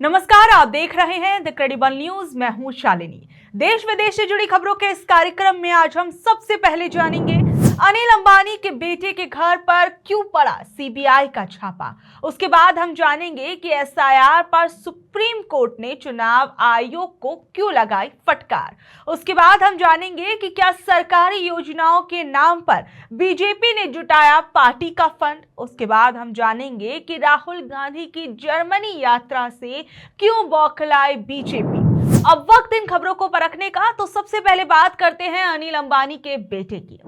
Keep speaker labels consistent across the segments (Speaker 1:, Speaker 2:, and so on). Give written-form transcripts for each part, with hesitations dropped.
Speaker 1: नमस्कार, आप देख रहे हैं द क्रेडिबल न्यूज। मैं हूं शालिनी। देश विदेश से जुड़ी खबरों के इस कार्यक्रम में आज हम सबसे पहले जानेंगे अनिल अंबानी के बेटे के घर पर क्यों पड़ा सीबीआई का छापा। उसके बाद हम जानेंगे कि एसआईआर पर सुप्रीम कोर्ट ने चुनाव आयोग को क्यों लगाई फटकार। उसके बाद हम जानेंगे कि क्या सरकारी योजनाओं के नाम पर बीजेपी ने जुटाया पार्टी का फंड। उसके बाद हम जानेंगे कि राहुल गांधी की जर्मनी यात्रा से क्यों बौखलाई बीजेपी। अब वक्त इन खबरों को परखने का, तो सबसे पहले बात करते हैं अनिल अंबानी के बेटे की।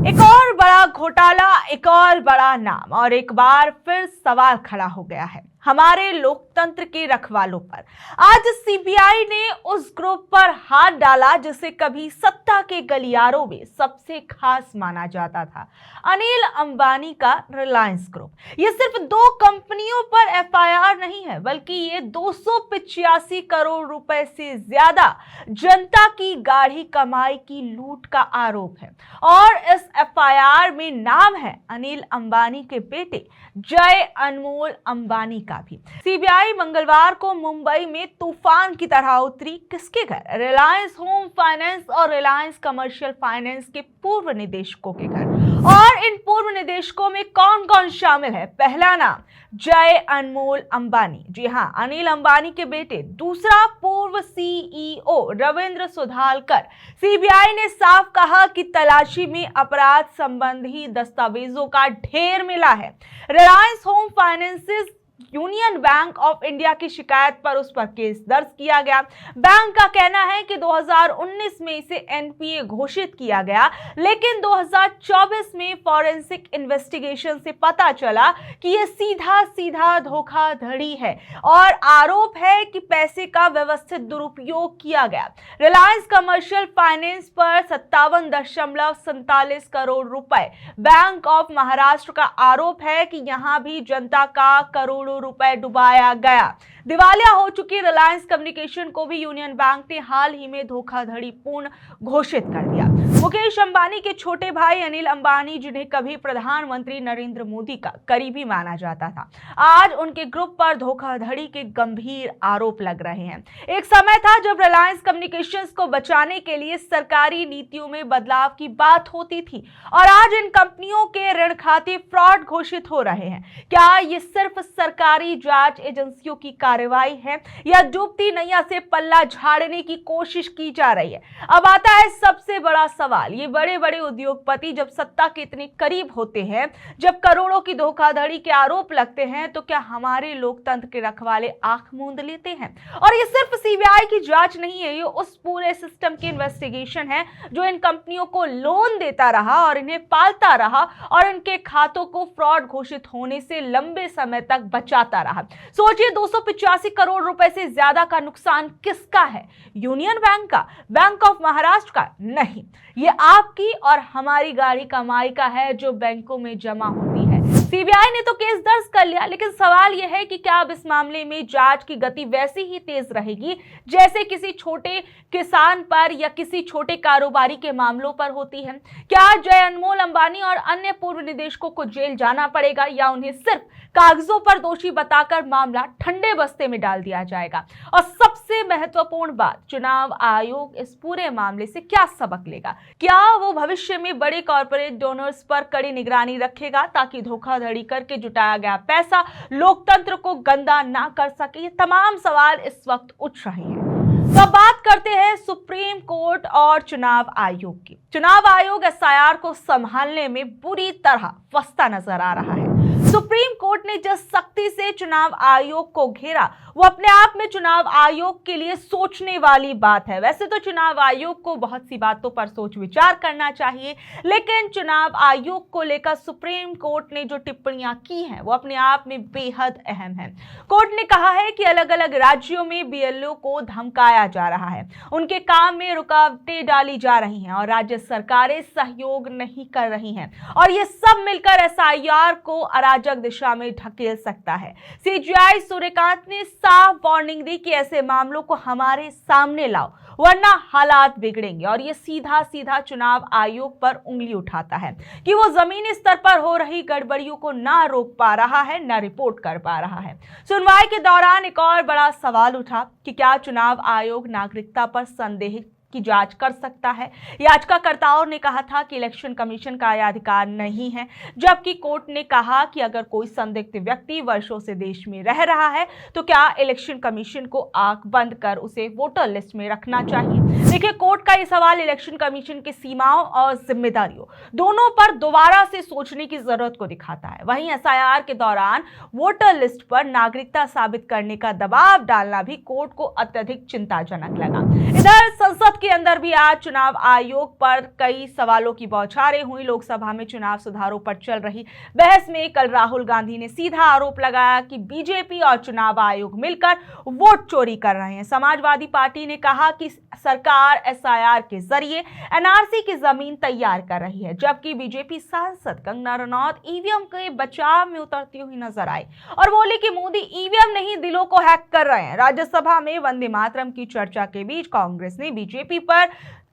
Speaker 1: एक और बड़ा घोटाला, एक और बड़ा नाम, और एक बार फिर सवाल खड़ा हो गया है हमारे लोकतंत्र के रखवालों पर। आज सीबीआई ने उस ग्रुप पर हाथ डाला जिसे कभी सत्ता के गलियारों में सबसे खास माना जाता था, अनिल अंबानी का रिलायंस ग्रुप। ये सिर्फ 2 कंपनियों पर एफआईआर नहीं है, बल्कि ये 285 करोड़ रुपए से ज्यादा जनता की गाढ़ी कमाई की लूट का आरोप है। और इस एफआईआर में नाम है अनिल अंबानी के बेटे जय अनमोल अंबानी का भी। सीबीआई मंगलवार को मुंबई में तूफान की तरह उतरी किसके घर? रिलायंस होम फाइनेंस और रिलायंस कमर्शियल फाइनेंस के पूर्व निदेशकों के घर। और इन पूर्व निदेशकों में कौन कौन शामिल है? पहला नाम जय अनमोल अंबानी, जी हां, अनिल अंबानी के बेटे। दूसरा, पूर्व सीईओ रविंद्र सुधालकर। सीबीआई ने साफ कहा कि तलाशी में अपराध संबंधी दस्तावेजों का ढेर मिला है। Reliance home finances union bank of India की शिकायत पर उस पर केस दर्ज किया गया। बैंक का कहना है कि 2019 में इसे एनपीए घोषित किया गया, लेकिन 2024 में फॉरेंसिक इन्वेस्टिगेशन से पता चला कि यह सीधा सीधा धोखाधड़ी है और आरोप है कि पैसे का व्यवस्थित दुरुपयोग किया गया। रिलायंस कमर्शियल फाइनेंस पर 57.47 करोड़ रुपए बैंक ऑफ महाराष्ट्र का आरोप है कि यहां भी जनता का करोड़ों रुपए डुबाया गया। दिवालिया हो चुकी रिलायंस कम्युनिकेशन को भी यूनियन बैंक ने हाल ही में धोखाधड़ी पूर्ण घोषित कर दिया। मुकेश अंबानी के छोटे भाई अनिल अंबानी, जिन्हें कभी प्रधानमंत्री नरेंद्र मोदी का करीबी माना जाता था, आज उनके ग्रुप पर धोखाधड़ी के गंभीर आरोप लग रहे हैं। एक समय था जब रिलायंस कम्युनिकेशंस को बचाने के लिए सरकारी नीतियों में बदलाव की बात होती थी, और आज इन कंपनियों के ऋण खाते फ्रॉड घोषित हो रहे हैं। क्या ये सिर्फ सरकारी जांच एजेंसियों की कार्रवाई है या डूबती नैया से पल्ला झाड़ने की कोशिश की जा रही है? अब आता है सबसे बड़ा सवाल। ये बड़े बड़े उद्योगपति जब सत्ता के इतने करीब होते हैं, जब करोड़ों की धोखाधड़ी के आरोप लगते हैं, तो क्या हमारे लोकतंत्र के रखवाले आंख मूंद लेते हैं? और ये सिर्फ सीबीआई की जांच नहीं है, ये उस पूरे सिस्टम की इन्वेस्टिगेशन है जो इन कंपनियों को लोन देता रहा और इन्हें पालता रहा और इनके खातों को फ्रॉड घोषित होने से लंबे समय तक बचाता रहा। सोचिए, 285 करोड़ रुपए से ज्यादा का नुकसान किसका है? यूनियन बैंक का? बैंक ऑफ महाराष्ट्र का? नहीं, ये आपकी और हमारी गाढ़ी कमाई का है जो बैंकों में जमा होती है। सीबीआई ने तो केस दर्ज कर लिया, लेकिन सवाल यह है कि क्या अब इस मामले में जांच की गति वैसी ही तेज रहेगी जैसे किसी छोटे किसान पर या किसी छोटे कारोबारी के मामलों पर होती है? क्या जय अनमोल अंबानी और अन्य पूर्व निदेशकों को जेल जाना पड़ेगा या उन्हें सिर्फ कागजों पर दोषी बताकर मामला ठंडे बस्ते में डाल दिया जाएगा? और सबसे महत्वपूर्ण बात, चुनाव आयोग इस पूरे मामले से क्या सबक लेगा? क्या वो भविष्य में बड़े कॉर्पोरेट डोनर्स पर कड़ी निगरानी रखेगा ताकि धोखाधड़ी करके जुटाया गया पैसा लोकतंत्र को गंदा ना कर सके? ये तमाम सवाल इस वक्त उठ रहे हैं। तो अब बात करते हैं सुप्रीम कोर्ट और चुनाव आयोग की। चुनाव आयोग एसआईआर को संभालने में बुरी तरह फंसता नजर आ रहा है। सुप्रीम कोर्ट ने जिस सख्ती से चुनाव आयोग को घेरा, वो अपने आप में चुनाव आयोग के लिए सोचने वाली बात है। वैसे तो चुनाव आयोग को बहुत सी बातों पर सोच विचार करना चाहिए, लेकिन चुनाव आयोग को लेकर सुप्रीम कोर्ट ने जो टिप्पणियां की हैं, वो अपने आप में बेहद अहम है। कोर्ट ने कहा है कि अलग अलग राज्यों में बीएलओ को धमकाया जा रहा है, उनके काम में रुकावटें डाली जा रही हैं और राज्य सरकारें सहयोग नहीं कर रही हैं, और ये सब मिलकर एसआईआर को अराजक दिशा में ढकेल सकता है। सीजेआई सूर्यकांत ने साफ वार्निंग दी कि ऐसे मामलों को हमारे सामने लाओ, वरना हालात बिगड़ेंगे। और ये सीधा सीधा चुनाव आयोग पर उंगली उठाता है कि वो जमीनी स्तर पर हो रही गड़बड़ियों को ना रोक पा रहा है, ना रिपोर्ट कर पा रहा है। सुनवाई के दौरान एक और बड़ा सवाल उठा कि क्या चुनाव आयोग नागरिकता पर संदेह की जांच कर सकता है। याचिकाकर्ताओं ने कहा था कि इलेक्शन कमीशन का यह अधिकार नहीं है, जबकि कोर्ट ने कहा कि अगर कोई संदिग्ध व्यक्ति वर्षों से देश में रह रहा है तो क्या इलेक्शन कमीशन को आंख बंद कर उसे वोटर लिस्ट में रखना चाहिए। देखिए, कोर्ट का यह सवाल इलेक्शन कमीशन की सीमाओं और जिम्मेदारियों दोनों पर दोबारा से सोचने की जरूरत को दिखाता है। वहीं एसआईआर के दौरान वोटर लिस्ट पर नागरिकता साबित करने का दबाव डालना भी कोर्ट को अत्यधिक चिंताजनक लगा। इधर संसद के अंदर भी आज चुनाव आयोग पर कई सवालों की बौछारें हुई। लोकसभा में चुनाव सुधारों पर चल रही बहस में कल राहुल गांधी ने सीधा आरोप लगाया कि बीजेपी और चुनाव आयोग मिलकर वोट चोरी कर रहे हैं। समाजवादी पार्टी ने कहा कि सरकार एसआईआर के जरिए एनआरसी की जमीन तैयार कर रही है, जबकि बीजेपी सांसद कंगना रनौत ईवीएम के बचाव में उतरती हुई नजर आई और बोली कि मोदी ईवीएम नहीं दिलों को हैक कर रहे हैं। राज्यसभा में वंदे मातरम की चर्चा के बीच कांग्रेस ने बीजेपी पर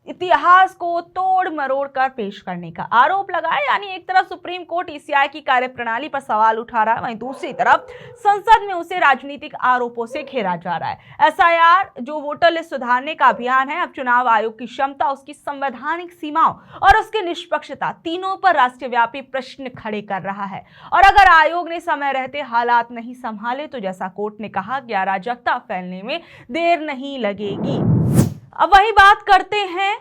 Speaker 1: इतिहास को तोड़ मरोड़ कर पेश करने का आरोप लगाया। यानी एक तरफ सुप्रीम कोर्ट ईसीआई की कार्यप्रणाली पर सवाल उठा रहा है, वहीं दूसरी तरफ संसद में उसे राजनीतिक आरोपों से घेरा जा रहा है। एसआईआर जो वोटर लिस्ट सुधारने का अभियान है, अब चुनाव आयोग की क्षमता, उसकी संवैधानिक सीमाओं और उसकी निष्पक्षता तीनों पर राष्ट्रव्यापी प्रश्न खड़े कर रहा है। और अगर आयोग ने समय रहते हालात नहीं संभाले तो जैसा कोर्ट ने कहा कि अराजकता फैलने में देर नहीं लगेगी। अब वही बात करते हैं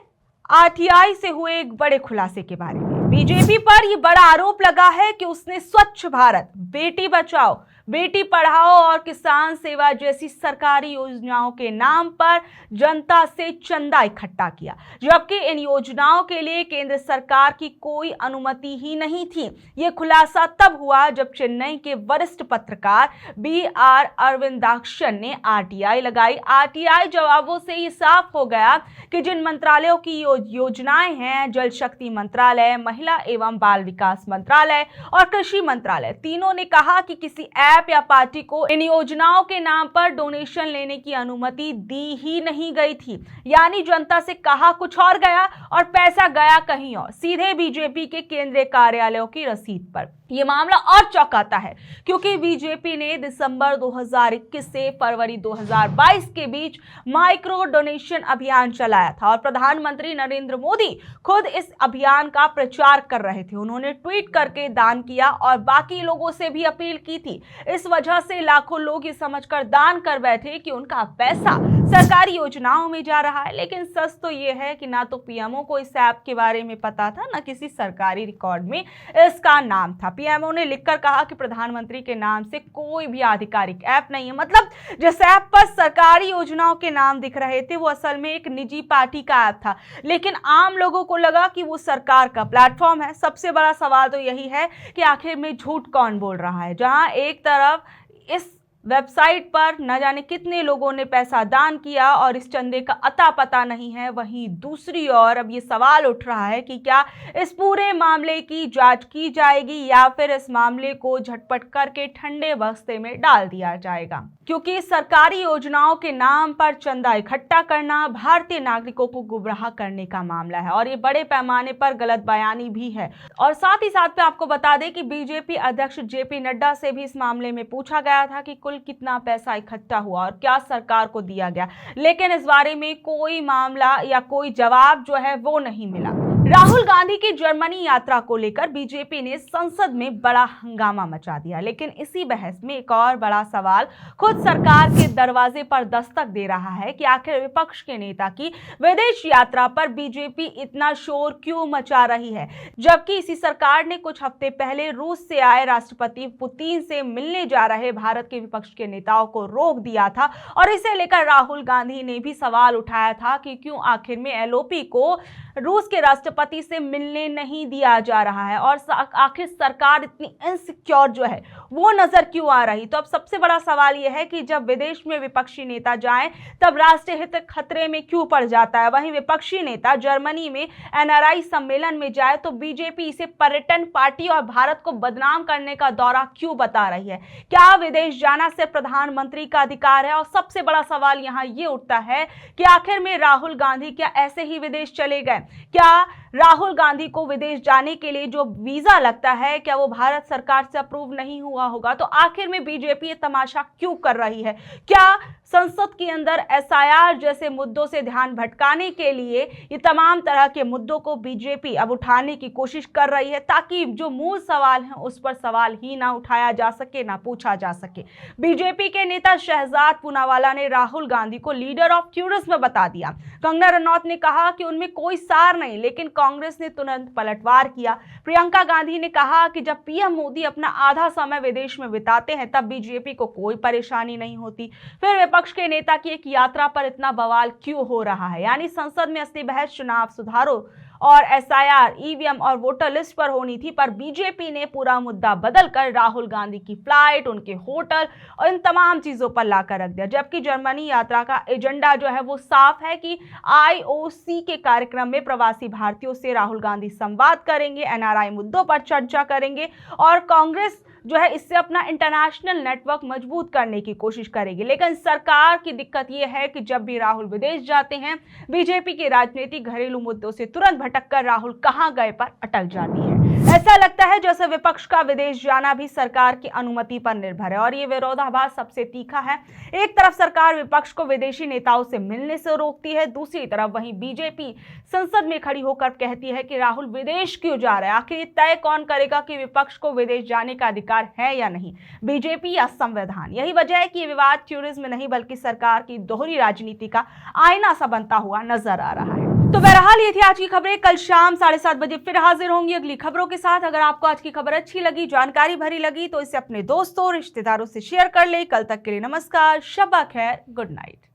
Speaker 1: आरटीआई से हुए एक बड़े खुलासे के बारे में। बीजेपी पर यह बड़ा आरोप लगा है कि उसने स्वच्छ भारत, बेटी बचाओ, बेटी पढ़ाओ और किसान सेवा जैसी सरकारी योजनाओं के नाम पर जनता से चंदा इकट्ठा किया, जबकि इन योजनाओं के लिए केंद्र सरकार की कोई अनुमति ही नहीं थी। यह खुलासा तब हुआ जब चेन्नई के वरिष्ठ पत्रकार BR अरविंदाक्षन ने आरटीआई लगाई। आरटीआई जवाबों से ये साफ हो गया कि जिन मंत्रालयों की योजनाएं हैं, जल शक्ति मंत्रालय, महिला एवं बाल विकास मंत्रालय और कृषि मंत्रालय, तीनों ने कहा कि किसी ऐप या पार्टी को इन योजनाओं के नाम पर डोनेशन लेने की अनुमति दी ही नहीं गई थी। यानी जनता से कहा कुछ और गया और पैसा गया कहीं और, सीधे बीजेपी के केंद्रीय कार्यालयों की रसीद पर। यह मामला और चौंकाता है क्योंकि बीजेपी ने दिसंबर 2021 से फरवरी 2022 के बीच माइक्रो डोनेशन अभियान चलाया था और प्रधानमंत्री नरेंद्र मोदी खुद इस अभियान का प्रचार कर रहे थे। उन्होंने ट्वीट करके दान किया और बाकी लोगों से भी अपील की थी। इस वजह से लाखों लोग ये समझकर दान कर बैठे कि उनका पैसा सरकारी योजनाओं में जा रहा है। लेकिन सच तो यह है कि ना तो पीएमओ को इस ऐप के बारे में पता था, ना किसी सरकारी रिकॉर्ड में इसका नाम था। पीएमओ ने लिखकर कहा कि प्रधानमंत्री के नाम से कोई भी आधिकारिक ऐप नहीं है। मतलब जिस ऐप पर सरकारी योजनाओं के नाम दिख रहे थे वो असल में एक निजी पार्टी का ऐप था, लेकिन आम लोगों को लगा कि वो सरकार का प्लेटफॉर्म है। सबसे बड़ा सवाल तो यही है कि आखिर में झूठ कौन बोल रहा है। जहां एक तरफ इस वेबसाइट पर न जाने कितने लोगों ने पैसा दान किया और इस चंदे का अता पता नहीं है, वहीं दूसरी ओर अब ये सवाल उठ रहा है कि क्या इस पूरे मामले की जांच की जाएगी या फिर इस मामले को झटपट करके ठंडे बस्ते में डाल दिया जाएगा, क्योंकि सरकारी योजनाओं के नाम पर चंदा इकट्ठा करना भारतीय नागरिकों को गुमराह करने का मामला है और ये बड़े पैमाने पर गलत बयानी भी है। और साथ ही साथ आपको बता दें कि बीजेपी अध्यक्ष जेपी नड्डा से भी इस मामले में पूछा गया था कि कुल कितना पैसा इकट्ठा हुआ और क्या सरकार को दिया गया, लेकिन इस बारे में कोई मामला या कोई जवाब जो है वो नहीं मिला। राहुल गांधी की जर्मनी यात्रा को लेकर बीजेपी ने संसद में बड़ा हंगामा मचा दिया, लेकिन इसी बहस में एक और बड़ा सवाल खुद सरकार के दरवाजे पर दस्तक दे रहा है कि आखिर विपक्ष के नेता की विदेश यात्रा पर बीजेपी इतना शोर क्यों मचा रही है, जबकि इसी सरकार ने कुछ हफ्ते पहले रूस से आए राष्ट्रपति पुतिन से मिलने जा रहे भारत के विपक्ष के नेताओं को रोक दिया था। और इसे लेकर राहुल गांधी ने भी सवाल उठाया था कि क्यों आखिर में एलओपी को रूस के राष्ट्रपति राष्ट्रपति से मिलने नहीं दिया जा रहा है और आखिर सरकार इतनी इनसिक्योर जो है वो नजर क्यों आ रही। तो अब सबसे बड़ा सवाल यह है कि जब विदेश में विपक्षी नेता जाएं तब राष्ट्रीय हित खतरे में क्यों पड़ जाता है। वहीं विपक्षी नेता जर्मनी में एनआरआई सम्मेलन में जाए तो बीजेपी इसे पर्यटन पार्टी और भारत को बदनाम करने का दौरा क्यों बता रही है। क्या विदेश जाना सिर्फ प्रधानमंत्री का अधिकार है। और सबसे बड़ा सवाल यहां ये उठता है कि आखिर में राहुल गांधी क्या ऐसे ही विदेश चले गए। क्या राहुल गांधी को विदेश जाने के लिए जो वीजा लगता है क्या वो भारत सरकार से अप्रूव नहीं हुआ होगा। तो आखिर में बीजेपी ये तमाशा क्यों कर रही है। क्या संसद के अंदर एसआईआर जैसे मुद्दों से ध्यान भटकाने के लिए ये तमाम तरह के मुद्दों को बीजेपी अब उठाने की कोशिश कर रही है ताकि जो मूल सवाल है उस पर सवाल ही ना उठाया जा सके, ना पूछा जा सके। बीजेपी के नेता शहजाद पूनावाला ने राहुल गांधी को लीडर ऑफ टूरिज्म बता दिया। कंगना रनौत ने कहा कि उनमें कोई सार नहीं, लेकिन कांग्रेस ने तुरंत पलटवार किया। प्रियंका गांधी ने कहा कि जब पीएम मोदी अपना आधा समय विदेश में बिताते हैं तब बीजेपी को कोई परेशानी नहीं होती। फिर विपक्ष के नेता की एक यात्रा पर इतना बवाल क्यों हो रहा है। यानी संसद में असली बहस चुनाव सुधारों और एसआईआर, ईवीएम और वोटर लिस्ट पर होनी थी, पर बीजेपी ने पूरा मुद्दा बदलकर राहुल गांधी की फ्लाइट, उनके होटल और इन तमाम चीजों पर लाकर रख दिया। जबकि जर्मनी यात्रा का एजेंडा जो है वो साफ है कि आईओसी के कार्यक्रम में प्रवासी भारतीयों से राहुल गांधी संवाद करेंगे, एनआरआई मुद्दों पर चर्चा करेंगे और कांग्रेस जो है इससे अपना इंटरनेशनल नेटवर्क मजबूत करने की कोशिश करेगी। लेकिन सरकार की दिक्कत यह है कि जब भी राहुल विदेश जाते हैं बीजेपी के राजनीतिक घरेलू मुद्दों से तुरंत भटककर राहुल कहां गए पर अटक जाती है। ऐसा लगता है जैसे विपक्ष का विदेश जाना भी सरकार की अनुमति पर निर्भर है और ये विरोधाभास सबसे तीखा है। एक तरफ सरकार विपक्ष को विदेशी नेताओं से मिलने से रोकती है, दूसरी तरफ वहीं बीजेपी संसद में खड़ी होकर कहती है कि राहुल विदेश क्यों जा रहे हैं। आखिर ये तय कौन करेगा कि विपक्ष को विदेश जाने का अधिकार है या नहीं, बीजेपी या संविधान। यही वजह है कि ये विवाद टूरिज्म नहीं बल्कि सरकार की दोहरी राजनीति का आईना सा बनता हुआ नजर आ रहा है। तो बहरहाल ये थी आज की खबरें। कल शाम 7:30 बजे फिर हाजिर होंगी अगली खबरों के साथ। अगर आपको आज की खबर अच्छी लगी, जानकारी भरी लगी तो इसे अपने दोस्तों रिश्तेदारों से शेयर कर ले। कल तक के लिए नमस्कार, शब्बा खैर, गुड नाइट।